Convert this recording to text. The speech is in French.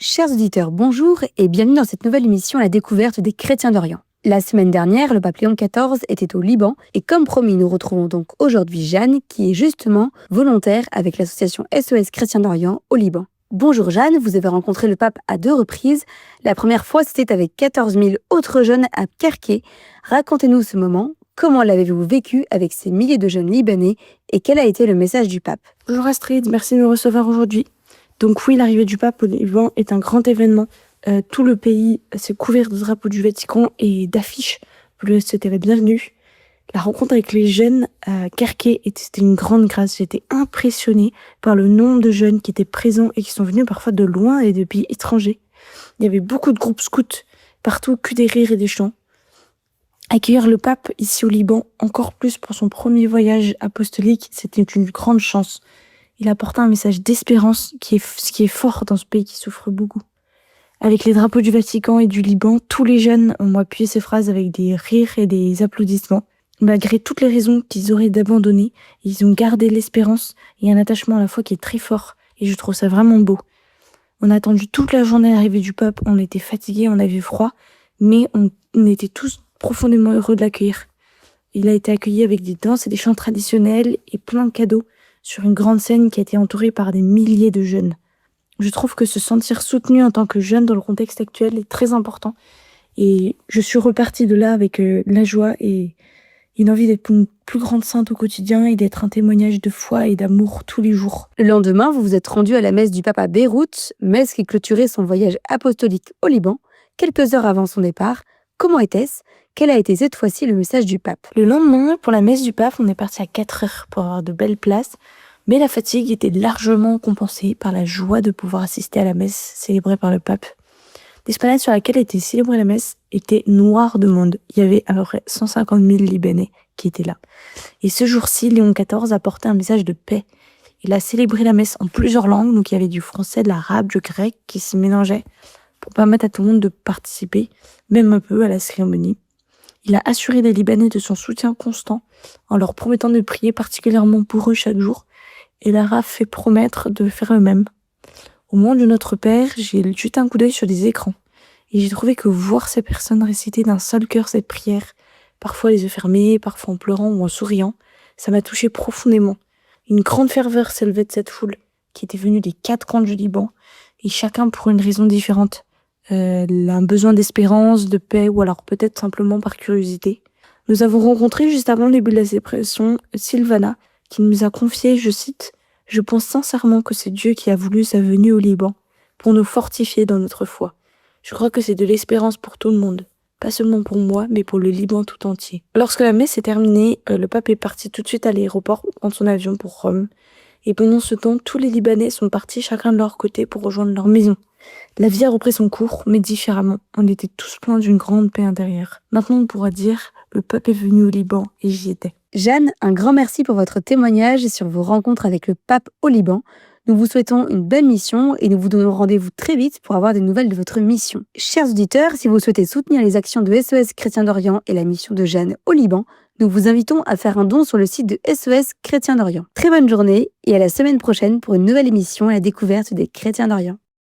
Chers auditeurs, bonjour et bienvenue dans cette nouvelle émission à la découverte des chrétiens d'Orient. La semaine dernière, le pape Léon XIV était au Liban et comme promis, nous retrouvons donc aujourd'hui Jeanne qui est justement volontaire avec l'association SOS Chrétiens d'Orient au Liban. Bonjour Jeanne, vous avez rencontré le pape à 2 reprises. La première fois, c'était avec 14 000 autres jeunes à Kerké. Racontez-nous ce moment. Comment l'avez-vous vécu avec ces milliers de jeunes libanais et quel a été le message du pape? Bonjour Astrid, merci de me recevoir aujourd'hui. Donc oui, l'arrivée du pape au Liban est un grand événement. Tout le pays s'est couvert de drapeaux du Vatican et d'affiches pour lui souhaiter la bienvenue. La rencontre avec les jeunes à Kerké c'était une grande grâce. J'étais impressionnée par le nombre de jeunes qui étaient présents et qui sont venus parfois de loin et de pays étrangers. Il y avait beaucoup de groupes scouts, partout que des rires et des chants. Accueillir le pape ici au Liban, encore plus pour son premier voyage apostolique, c'était une grande chance. Il apporta un message d'espérance qui est fort dans ce pays qui souffre beaucoup. Avec les drapeaux du Vatican et du Liban, tous les jeunes ont appuyé ces phrases avec des rires et des applaudissements. Malgré toutes les raisons qu'ils auraient d'abandonner, ils ont gardé l'espérance et un attachement à la foi qui est très fort. Et je trouve ça vraiment beau. On a attendu toute la journée l'arrivée du pape, on était fatigués, on avait froid, mais on était tous profondément heureux de l'accueillir. Il a été accueilli avec des danses et des chants traditionnels et plein de cadeaux sur une grande scène qui a été entourée par des milliers de jeunes. Je trouve que se sentir soutenu en tant que jeune dans le contexte actuel est très important et je suis repartie de là avec la joie et une envie d'être une plus grande sainte au quotidien et d'être un témoignage de foi et d'amour tous les jours. Le lendemain, vous vous êtes rendu à la messe du pape à Beyrouth, messe qui clôturait son voyage apostolique au Liban, quelques heures avant son départ. Comment était-ce? Quel a été cette fois-ci le message du pape? Le lendemain, pour la messe du pape, on est parti à 4 heures pour avoir de belles places, mais la fatigue était largement compensée par la joie de pouvoir assister à la messe célébrée par le pape. L'esplanade sur laquelle était célébrée la messe était noire de monde. Il y avait à peu près 150 000 Libanais qui étaient là. Et ce jour-ci, Léon XIV apportait un message de paix. Il a célébré la messe en plusieurs langues, donc il y avait du français, de l'arabe, du grec qui se mélangeaient pour permettre à tout le monde de participer, même un peu à la cérémonie. Il a assuré les Libanais de son soutien constant en leur promettant de prier particulièrement pour eux chaque jour et leur a fait promettre de faire eux-mêmes. Au moment du Notre Père, j'ai jeté un coup d'œil sur des écrans et j'ai trouvé que voir ces personnes réciter d'un seul cœur cette prière, parfois les yeux fermés, parfois en pleurant ou en souriant, ça m'a touché profondément. Une grande ferveur s'élevait de cette foule qui était venue des 4 coins du Liban et chacun pour une raison différente. Un besoin d'espérance, de paix, ou alors peut-être simplement par curiosité. Nous avons rencontré juste avant le début de la célébration Sylvana, qui nous a confié, je cite, « Je pense sincèrement que c'est Dieu qui a voulu sa venue au Liban pour nous fortifier dans notre foi. Je crois que c'est de l'espérance pour tout le monde, pas seulement pour moi, mais pour le Liban tout entier. » Lorsque la messe est terminée, le pape est parti tout de suite à l'aéroport pour prendre son avion pour Rome. Et pendant ce temps, tous les Libanais sont partis chacun de leur côté pour rejoindre leur maison. La vie a repris son cours, mais différemment. On était tous pleins d'une grande paix intérieure. Maintenant, on pourra dire, le pape est venu au Liban et j'y étais. Jeanne, un grand merci pour votre témoignage sur vos rencontres avec le pape au Liban. Nous vous souhaitons une belle mission et nous vous donnons rendez-vous très vite pour avoir des nouvelles de votre mission. Chers auditeurs, si vous souhaitez soutenir les actions de SOS Chrétiens d'Orient et la mission de Jeanne au Liban, nous vous invitons à faire un don sur le site de SOS Chrétiens d'Orient. Très bonne journée et à la semaine prochaine pour une nouvelle émission à la découverte des Chrétiens d'Orient.